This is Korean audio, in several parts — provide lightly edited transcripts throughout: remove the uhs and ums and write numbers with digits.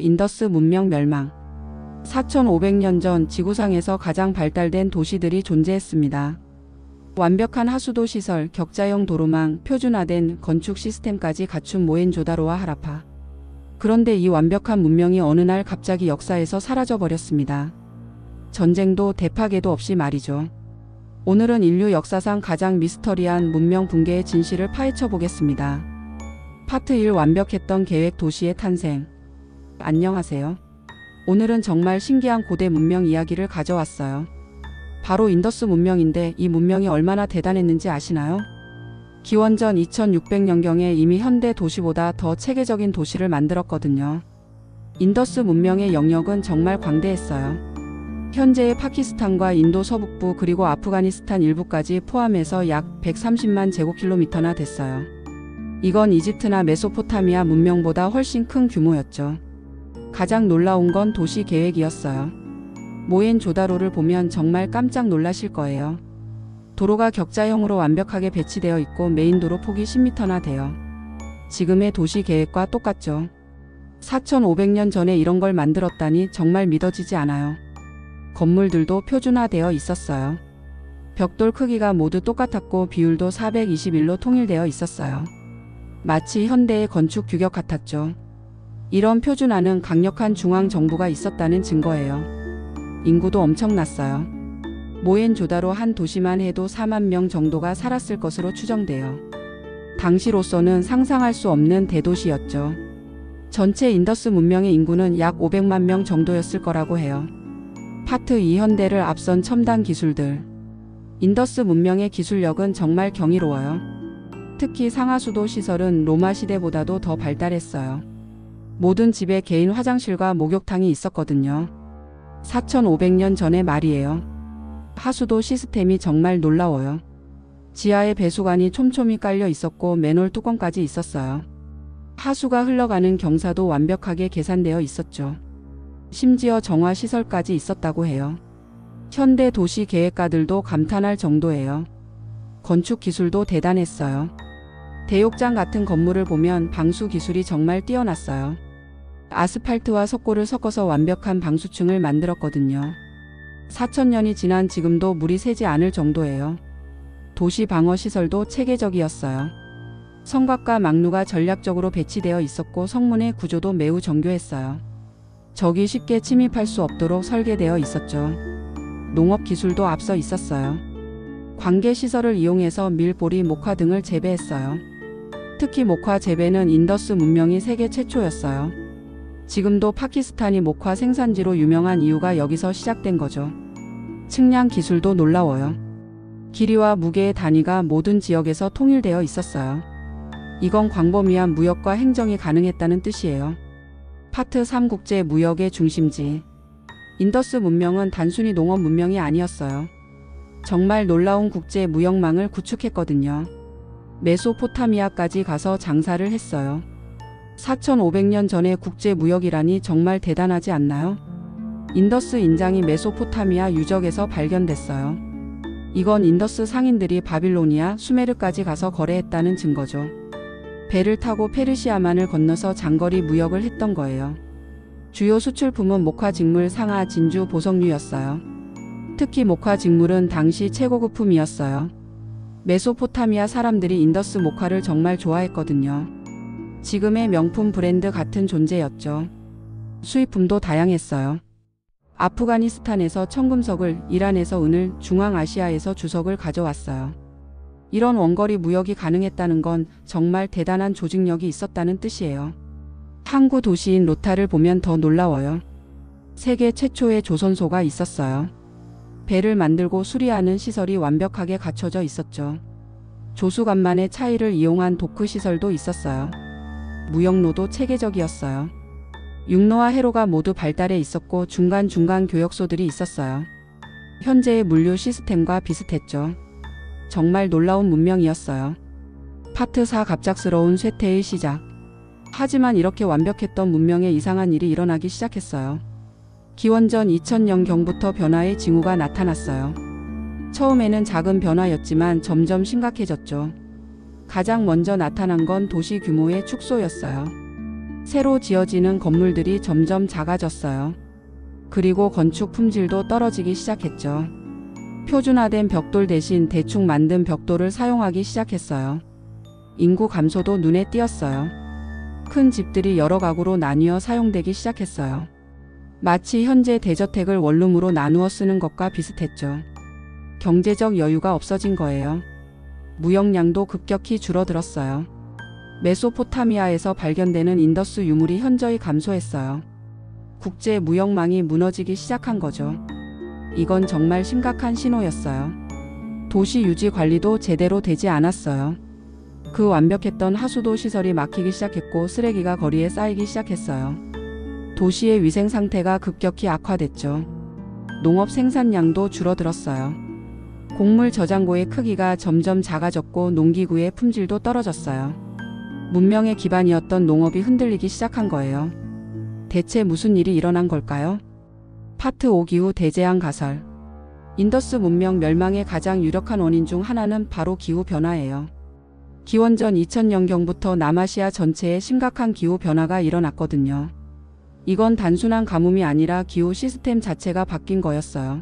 인더스 문명 멸망. 4500년 전 지구상에서 가장 발달된 도시들이 존재했습니다. 완벽한 하수도 시설, 격자형 도로망, 표준화된 건축 시스템까지 갖춘 모헨조다로와 하라파. 그런데 이 완벽한 문명이 어느 날 갑자기 역사에서 사라져 버렸습니다. 전쟁도 대파괴도 없이 말이죠. 오늘은 인류 역사상 가장 미스터리한 문명 붕괴의 진실을 파헤쳐 보겠습니다. 파트 1 완벽했던 계획 도시의 탄생. 안녕하세요. 오늘은 정말 신기한 고대 문명 이야기를 가져왔어요. 바로 인더스 문명인데 이 문명이 얼마나 대단했는지 아시나요? 기원전 2600년경에 이미 현대 도시보다 더 체계적인 도시를 만들었거든요. 인더스 문명의 영역은 정말 광대했어요. 현재의 파키스탄과 인도 서북부 그리고 아프가니스탄 일부까지 포함해서 약 130만 제곱킬로미터나 됐어요. 이건 이집트나 메소포타미아 문명보다 훨씬 큰 규모였죠. 가장 놀라운 건 도시 계획이었어요. 모헨조다로를 보면 정말 깜짝 놀라실 거예요. 도로가 격자형으로 완벽하게 배치되어 있고 메인 도로 폭이 10m나 돼요. 지금의 도시 계획과 똑같죠. 4500년 전에 이런 걸 만들었다니 정말 믿어지지 않아요. 건물들도 표준화되어 있었어요. 벽돌 크기가 모두 똑같았고 비율도 421로 통일되어 있었어요. 마치 현대의 건축 규격 같았죠. 이런 표준화는 강력한 중앙 정부가 있었다는 증거예요. 인구도 엄청났어요. 모헨조다로 한 도시만 해도 4만 명 정도가 살았을 것으로 추정돼요. 당시로서는 상상할 수 없는 대도시였죠. 전체 인더스 문명의 인구는 약 500만 명 정도였을 거라고 해요. 파트 2 현대를 앞선 첨단 기술들. 인더스 문명의 기술력은 정말 경이로워요. 특히 상하수도 시설은 로마 시대보다도 더 발달했어요. 모든 집에 개인 화장실과 목욕탕이 있었거든요. 4500년 전의 말이에요. 하수도 시스템이 정말 놀라워요. 지하에 배수관이 촘촘히 깔려 있었고 맨홀 뚜껑까지 있었어요. 하수가 흘러가는 경사도 완벽하게 계산되어 있었죠. 심지어 정화 시설까지 있었다고 해요. 현대 도시 계획가들도 감탄할 정도예요. 건축 기술도 대단했어요. 대욕장 같은 건물을 보면 방수 기술이 정말 뛰어났어요. 아스팔트와 석고를 섞어서 완벽한 방수층을 만들었거든요. 4000년이 지난 지금도 물이 새지 않을 정도예요. 도시 방어 시설도 체계적이었어요. 성곽과 막루가 전략적으로 배치되어 있었고 성문의 구조도 매우 정교했어요. 적이 쉽게 침입할 수 없도록 설계되어 있었죠. 농업 기술도 앞서 있었어요. 관계 시설을 이용해서 밀, 보리, 목화 등을 재배했어요. 특히 목화 재배는 인더스 문명이 세계 최초였어요. 지금도 파키스탄이 목화 생산지로 유명한 이유가 여기서 시작된 거죠. 측량 기술도 놀라워요. 길이와 무게의 단위가 모든 지역에서 통일되어 있었어요. 이건 광범위한 무역과 행정이 가능했다는 뜻이에요. 파트 3 국제 무역의 중심지. 인더스 문명은 단순히 농업 문명이 아니었어요. 정말 놀라운 국제 무역망을 구축했거든요. 메소포타미아까지 가서 장사를 했어요. 4500년 전에 국제 무역이라니 정말 대단하지 않나요? 인더스 인장이 메소포타미아 유적에서 발견됐어요. 이건 인더스 상인들이 바빌로니아, 수메르까지 가서 거래했다는 증거죠. 배를 타고 페르시아만을 건너서 장거리 무역을 했던 거예요. 주요 수출품은 목화 직물, 상아, 진주, 보석류였어요. 특히 목화 직물은 당시 최고급품이었어요. 메소포타미아 사람들이 인더스 목화를 정말 좋아했거든요. 지금의 명품 브랜드 같은 존재였죠. 수입품도 다양했어요. 아프가니스탄에서 청금석을, 이란에서 은을, 중앙아시아에서 주석을 가져왔어요. 이런 원거리 무역이 가능했다는 건 정말 대단한 조직력이 있었다는 뜻이에요. 항구 도시인 로타를 보면 더 놀라워요. 세계 최초의 조선소가 있었어요. 배를 만들고 수리하는 시설이 완벽하게 갖춰져 있었죠. 조수간만의 차이를 이용한 도크 시설도 있었어요. 무역로도 체계적이었어요. 육로와 해로가 모두 발달해 있었고 중간중간 교역소들이 있었어요. 현재의 물류 시스템과 비슷했죠. 정말 놀라운 문명이었어요. 파트 4 갑작스러운 쇠퇴의 시작. 하지만 이렇게 완벽했던 문명에 이상한 일이 일어나기 시작했어요. 기원전 2000년경부터 변화의 징후가 나타났어요. 처음에는 작은 변화였지만 점점 심각해졌죠. 가장 먼저 나타난 건 도시 규모의 축소였어요. 새로 지어지는 건물들이 점점 작아졌어요. 그리고 건축 품질도 떨어지기 시작했죠. 표준화된 벽돌 대신 대충 만든 벽돌을 사용하기 시작했어요. 인구 감소도 눈에 띄었어요. 큰 집들이 여러 가구로 나뉘어 사용되기 시작했어요. 마치 현재 대저택을 원룸으로 나누어 쓰는 것과 비슷했죠. 경제적 여유가 없어진 거예요. 무역량도 급격히 줄어들었어요. 메소포타미아에서 발견되는 인더스 유물이 현저히 감소했어요. 국제 무역망이 무너지기 시작한 거죠. 이건 정말 심각한 신호였어요. 도시 유지 관리도 제대로 되지 않았어요. 그 완벽했던 하수도 시설이 막히기 시작했고 쓰레기가 거리에 쌓이기 시작했어요. 도시의 위생 상태가 급격히 악화됐죠. 농업 생산량도 줄어들었어요. 곡물 저장고의 크기가 점점 작아졌고 농기구의 품질도 떨어졌어요. 문명의 기반이었던 농업이 흔들리기 시작한 거예요. 대체 무슨 일이 일어난 걸까요? 파트 5 기후 대재앙 가설. 인더스 문명 멸망의 가장 유력한 원인 중 하나는 바로 기후 변화예요. 기원전 2000년경부터 남아시아 전체에 심각한 기후 변화가 일어났거든요. 이건 단순한 가뭄이 아니라 기후 시스템 자체가 바뀐 거였어요.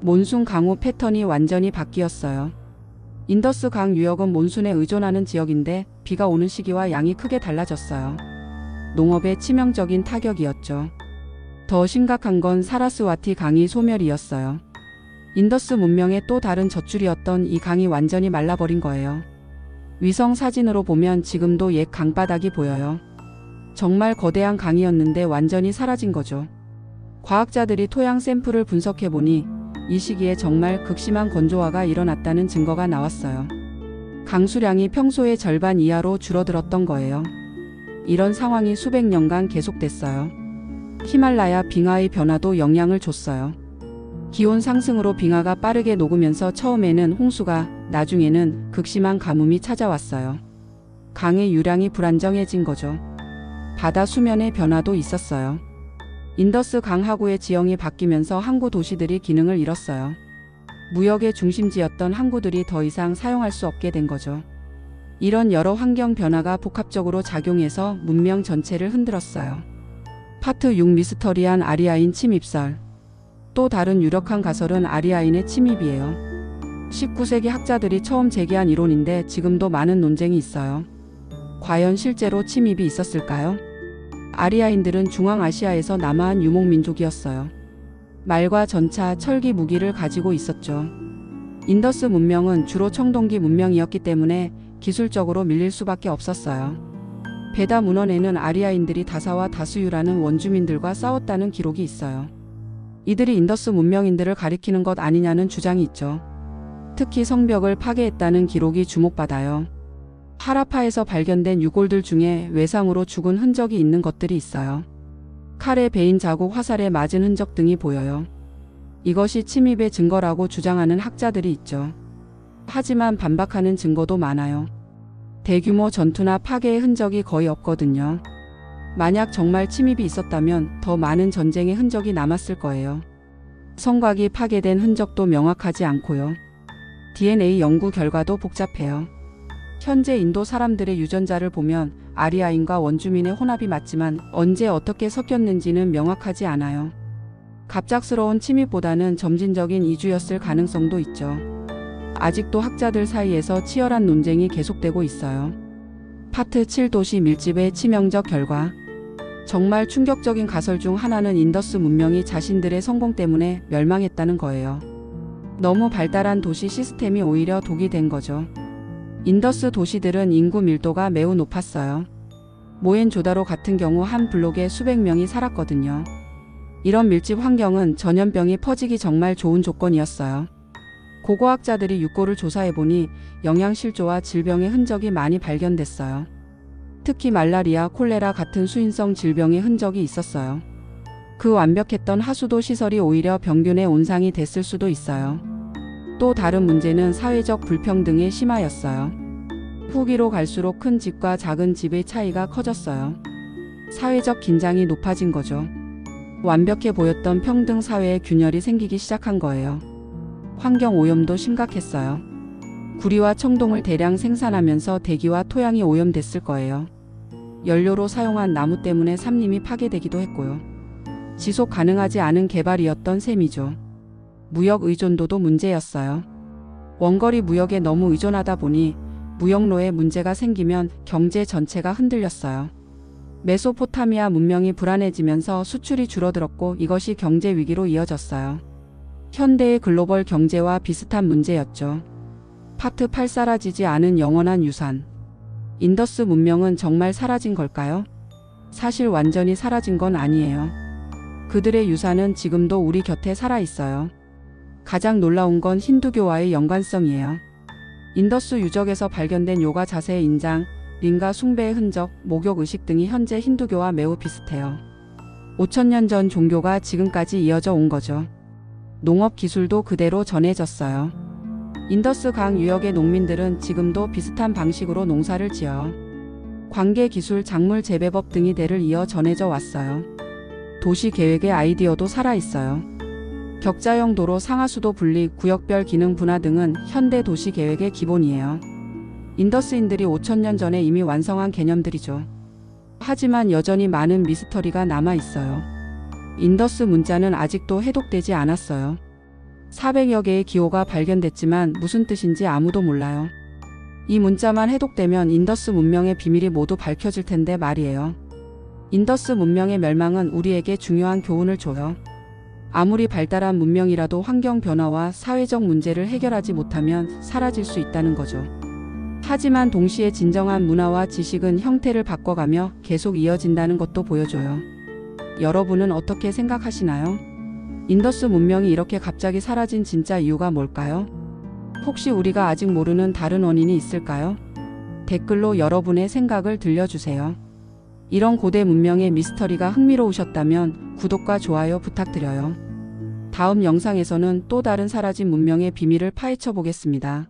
몬순 강우 패턴이 완전히 바뀌었어요. 인더스 강 유역은 몬순에 의존하는 지역인데 비가 오는 시기와 양이 크게 달라졌어요. 농업에 치명적인 타격이었죠. 더 심각한 건 사라스와티 강이 소멸이었어요. 인더스 문명의 또 다른 젖줄이었던 이 강이 완전히 말라버린 거예요. 위성 사진으로 보면 지금도 옛 강바닥이 보여요. 정말 거대한 강이었는데 완전히 사라진 거죠. 과학자들이 토양 샘플을 분석해보니 이 시기에 정말 극심한 건조화가 일어났다는 증거가 나왔어요. 강수량이 평소의 절반 이하로 줄어들었던 거예요. 이런 상황이 수백 년간 계속됐어요. 히말라야 빙하의 변화도 영향을 줬어요. 기온 상승으로 빙하가 빠르게 녹으면서 처음에는 홍수가, 나중에는 극심한 가뭄이 찾아왔어요. 강의 유량이 불안정해진 거죠. 바다 수면의 변화도 있었어요. 인더스 강 하구의 지형이 바뀌면서 항구 도시들이 기능을 잃었어요. 무역의 중심지였던 항구들이 더 이상 사용할 수 없게 된 거죠. 이런 여러 환경 변화가 복합적으로 작용해서 문명 전체를 흔들었어요. 파트 6 미스터리한 아리아인 침입설. 또 다른 유력한 가설은 아리아인의 침입이에요. 19세기 학자들이 처음 제기한 이론인데 지금도 많은 논쟁이 있어요. 과연 실제로 침입이 있었을까요? 아리아인들은 중앙아시아에서 남아한 유목민족이었어요. 말과 전차, 철기 무기를 가지고 있었죠. 인더스 문명은 주로 청동기 문명이었기 때문에 기술적으로 밀릴 수밖에 없었어요. 베다 문헌에는 아리아인들이 다사와 다수유라는 원주민들과 싸웠다는 기록이 있어요. 이들이 인더스 문명인들을 가리키는 것 아니냐는 주장이 있죠. 특히 성벽을 파괴했다는 기록이 주목받아요. 하라파에서 발견된 유골들 중에 외상으로 죽은 흔적이 있는 것들이 있어요. 칼에 베인 자국, 화살에 맞은 흔적 등이 보여요. 이것이 침입의 증거라고 주장하는 학자들이 있죠. 하지만 반박하는 증거도 많아요. 대규모 전투나 파괴의 흔적이 거의 없거든요. 만약 정말 침입이 있었다면 더 많은 전쟁의 흔적이 남았을 거예요. 성곽이 파괴된 흔적도 명확하지 않고요. DNA 연구 결과도 복잡해요. 현재 인도 사람들의 유전자를 보면 아리아인과 원주민의 혼합이 맞지만 언제 어떻게 섞였는지는 명확하지 않아요. 갑작스러운 침입보다는 점진적인 이주였을 가능성도 있죠. 아직도 학자들 사이에서 치열한 논쟁이 계속되고 있어요. 파트 7 도시 밀집의 치명적 결과. 정말 충격적인 가설 중 하나는 인더스 문명이 자신들의 성공 때문에 멸망했다는 거예요. 너무 발달한 도시 시스템이 오히려 독이 된 거죠. 인더스 도시들은 인구 밀도가 매우 높았어요. 모헨조다로 같은 경우 한 블록에 수백 명이 살았거든요. 이런 밀집 환경은 전염병이 퍼지기 정말 좋은 조건이었어요. 고고학자들이 육고를 조사해보니 영양실조와 질병의 흔적이 많이 발견됐어요. 특히 말라리아, 콜레라 같은 수인성 질병의 흔적이 있었어요. 그 완벽했던 하수도 시설이 오히려 병균의 온상이 됐을 수도 있어요. 또 다른 문제는 사회적 불평등의 심화였어요. 후기로 갈수록 큰 집과 작은 집의 차이가 커졌어요. 사회적 긴장이 높아진 거죠. 완벽해 보였던 평등 사회의 균열이 생기기 시작한 거예요. 환경 오염도 심각했어요. 구리와 청동을 대량 생산하면서 대기와 토양이 오염됐을 거예요. 연료로 사용한 나무 때문에 산림이 파괴되기도 했고요. 지속 가능하지 않은 개발이었던 셈이죠. 무역 의존도도 문제였어요. 원거리 무역에 너무 의존하다 보니 무역로에 문제가 생기면 경제 전체가 흔들렸어요. 메소포타미아 문명이 불안해지면서 수출이 줄어들었고 이것이 경제 위기로 이어졌어요. 현대의 글로벌 경제와 비슷한 문제였죠. 파트 8 사라지지 않은 영원한 유산. 인더스 문명은 정말 사라진 걸까요? 사실 완전히 사라진 건 아니에요. 그들의 유산은 지금도 우리 곁에 살아 있어요. 가장 놀라운 건 힌두교와의 연관성이에요. 인더스 유적에서 발견된 요가 자세의 인장, 링가 숭배의 흔적, 목욕 의식 등이 현재 힌두교와 매우 비슷해요. 5000년 전 종교가 지금까지 이어져 온 거죠. 농업 기술도 그대로 전해졌어요. 인더스 강 유역의 농민들은 지금도 비슷한 방식으로 농사를 지어요. 관계 기술, 작물 재배법 등이 대를 이어 전해져 왔어요. 도시 계획의 아이디어도 살아있어요. 격자형 도로, 상하수도 분리, 구역별 기능 분화 등은 현대 도시 계획의 기본이에요. 인더스인들이 5000년 전에 이미 완성한 개념들이죠. 하지만 여전히 많은 미스터리가 남아있어요. 인더스 문자는 아직도 해독되지 않았어요. 400여 개의 기호가 발견됐지만 무슨 뜻인지 아무도 몰라요. 이 문자만 해독되면 인더스 문명의 비밀이 모두 밝혀질 텐데 말이에요. 인더스 문명의 멸망은 우리에게 중요한 교훈을 줘요. 아무리 발달한 문명이라도 환경 변화와 사회적 문제를 해결하지 못하면 사라질 수 있다는 거죠. 하지만 동시에 진정한 문화와 지식은 형태를 바꿔가며 계속 이어진다는 것도 보여줘요. 여러분은 어떻게 생각하시나요? 인더스 문명이 이렇게 갑자기 사라진 진짜 이유가 뭘까요? 혹시 우리가 아직 모르는 다른 원인이 있을까요? 댓글로 여러분의 생각을 들려주세요. 이런 고대 문명의 미스터리가 흥미로우셨다면 구독과 좋아요 부탁드려요. 다음 영상에서는 또 다른 사라진 문명의 비밀을 파헤쳐 보겠습니다.